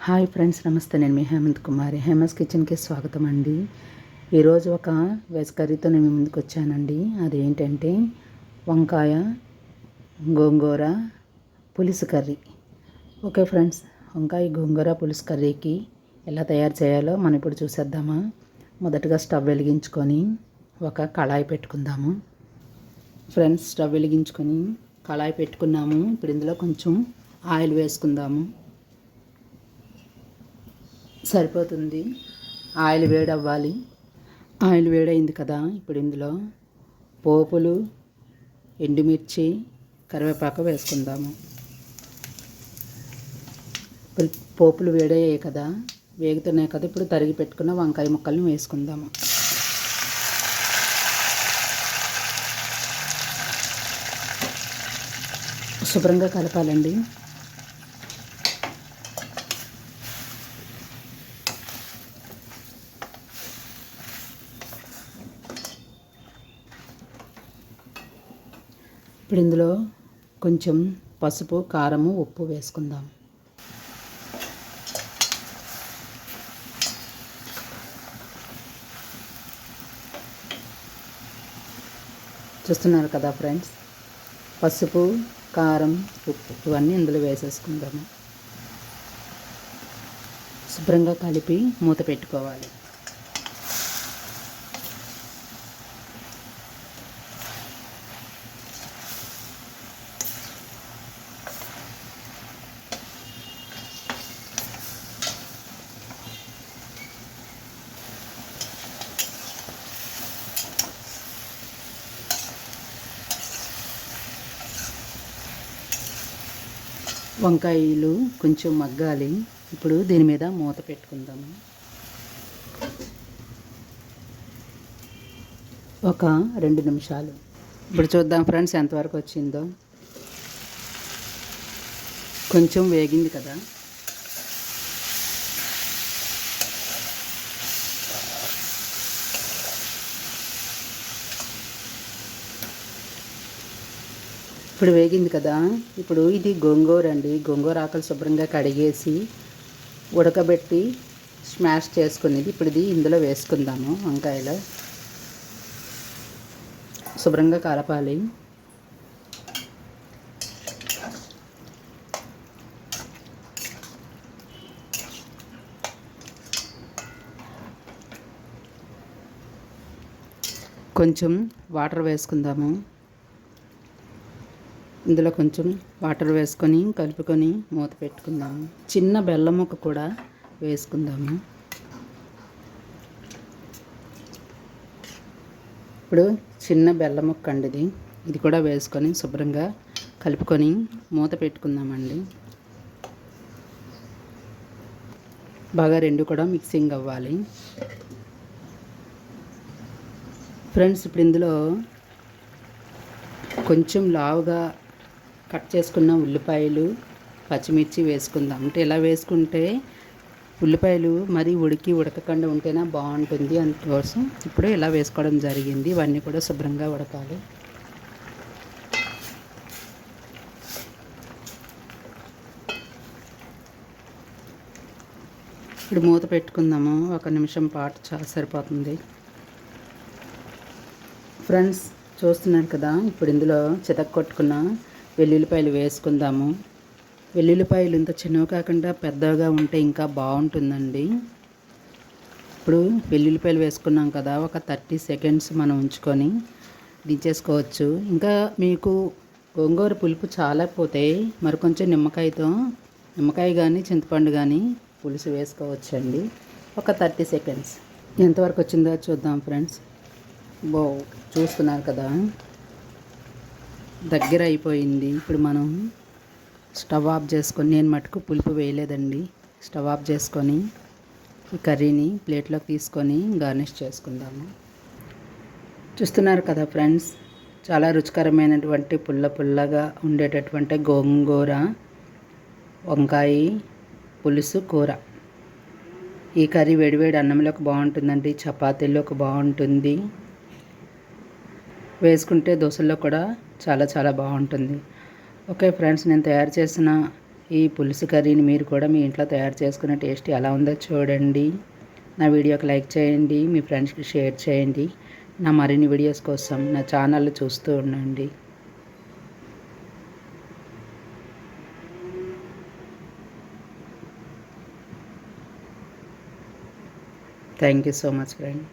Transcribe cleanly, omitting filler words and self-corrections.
Hi friends, నమస్తే. నేను మీ హేమంత్ కుమారి. హేమస్ కిచెన్కి స్వాగతం అండి. ఈరోజు ఒక వెజ్ కర్రీతో నేను ముందుకు వచ్చానండి. అదేంటంటే వంకాయ గోంగూర పులుసు కర్రీ. ఓకే ఫ్రెండ్స్, వంకాయ గోంగూర పులుసు కర్రీకి ఎలా తయారు చేయాలో మనం ఇప్పుడు చూసేద్దామా. మొదటగా స్టవ్ వెలిగించుకొని ఒక కళాయి పెట్టుకుందాము. ఫ్రెండ్స్, స్టవ్ వెలిగించుకొని కళాయి పెట్టుకున్నాము. ఇప్పుడు ఇందులో కొంచెం ఆయిల్ వేసుకుందాము. సరిపోతుంది. ఆయిల్ వేడవ్వాలి. ఆయిల్ వేడైంది కదా, ఇప్పుడు ఇందులో పోపులు, ఎండుమిర్చి, కరివేపాకు వేసుకుందాము. పోపులు వేడయ్యాయి కదా, వేగుతున్నాయి కదా, ఇప్పుడు తరిగి పెట్టుకున్న వంకాయ ముక్కల్ని వేసుకుందాము. శుభ్రంగా కలపాలండి. ఇప్పుడు ఇందులో కొంచెం పసుపు, కారము, ఉప్పు వేసుకుందాం. చూస్తున్నారు కదా ఫ్రెండ్స్, పసుపు, కారం, ఉప్పు ఇవన్నీ ఇందులో వేసేసుకుందాము. శుభ్రంగా కలిపి మూత పెట్టుకోవాలి. వంకాయలు కొంచెం మగ్గాలి. ఇప్పుడు దీని మీద మూత పెట్టుకుందాము. ఒక 2 నిమిషాలు. ఇప్పుడు చూద్దాం ఫ్రెండ్స్ ఎంతవరకు వచ్చిందో. కొంచెం వేగింది కదా. ఇప్పుడు వేగింది కదా. ఇప్పుడు ఇది గోంగూర అండి. గోంగూర ఆకులు శుభ్రంగా కడిగేసి ఉడకబెట్టి స్మాష్ చేసుకునేది. ఇప్పుడు ఇది ఇందులో వేసుకుందాము. వంకాయలో శుభ్రంగా కలపాలి. కొంచెం వాటర్ వేసుకుందాము. ఇందులో కొంచెం వాటర్ వేసుకొని కలుపుకొని మూత పెట్టుకుందాము. చిన్న బెల్లం ముక్క కూడా వేసుకుందాము. ఇప్పుడు చిన్న బెల్లం ముక్క అండి ఇది కూడా వేసుకొని శుభ్రంగా కలుపుకొని మూత పెట్టుకుందామండి. బాగా రెండు కూడా మిక్సింగ్ అవ్వాలి. ఫ్రెండ్స్, ఇప్పుడు ఇందులో కొంచెం లావుగా కట్ చేసుకున్న ఉల్లిపాయలు, పచ్చిమిర్చి వేసుకుందాం. అంటే ఇలా వేసుకుంటే ఉల్లిపాయలు మరీ ఉడకకుండా ఉంటేనే బాగుంటుంది. అందుకోసం ఇప్పుడు ఇలా వేసుకోవడం జరిగింది. ఇవన్నీ కూడా శుభ్రంగా ఉడకాలి. ఇప్పుడు మూత పెట్టుకుందాము. 1 నిమిషం పాటు చాలా సరిపోతుంది. ఫ్రెండ్స్, చూస్తున్నారు కదా, ఇప్పుడు ఇందులో చితక్కొట్టుకున్న వెల్లుల్లిపాయలు వేసుకుందాము. వెల్లుల్లిపాయలు ఇంత చిన్నవి కాకుండా పెద్దగా ఉంటే ఇంకా బాగుంటుందండి. ఇప్పుడు వెల్లుల్లిపాయలు వేసుకున్నాం కదా, ఒక 30 సెకండ్స్ మనం ఉంచుకొని దించేసుకోవచ్చు. ఇంకా మీకు గోంగూర పులుపు చాలా పోతే మరి కొంచెం నిమ్మకాయ కానీ చింతపండు కానీ పులుసు వేసుకోవచ్చండి. ఒక 30 సెకండ్స్. ఎంతవరకు వచ్చిందో చూద్దాం ఫ్రెండ్స్. చూస్తున్నారు కదా, దగ్గర అయిపోయింది. ఇప్పుడు మనం స్టవ్ ఆఫ్ చేసుకొని, నేను మటుకు పులుపు వేయలేదండి, స్టవ్ ఆఫ్ చేసుకొని ఈ కర్రీని ప్లేట్లోకి తీసుకొని గార్నిష్ చేసుకుందాము. చూస్తున్నారు కదా ఫ్రెండ్స్, చాలా రుచికరమైనటువంటి పుల్లగా ఉండేటటువంటి గోంగూర వంకాయ పులుసు కూర. ఈ కర్రీ వేడివేడి అన్నంలోకి బాగుంటుందండి, చపాతీల్లోకి బాగుంటుంది, వేసుకుంటే దోశల్లో కూడా చాలా బాగుంటుంది. ఓకే ఫ్రెండ్స్, నేను తయారు చేసిన ఈ పులుసు కర్రీని మీరు కూడా మీ ఇంట్లో తయారు చేసుకునే టేస్ట్ ఎలా ఉందో చూడండి. నా వీడియోకి లైక్ చేయండి, మీ ఫ్రెండ్స్కి షేర్ చేయండి. నా మరిన్ని వీడియోస్ కోసం నా ఛానల్ చూస్తూ ఉండండి. Thank you so much friend.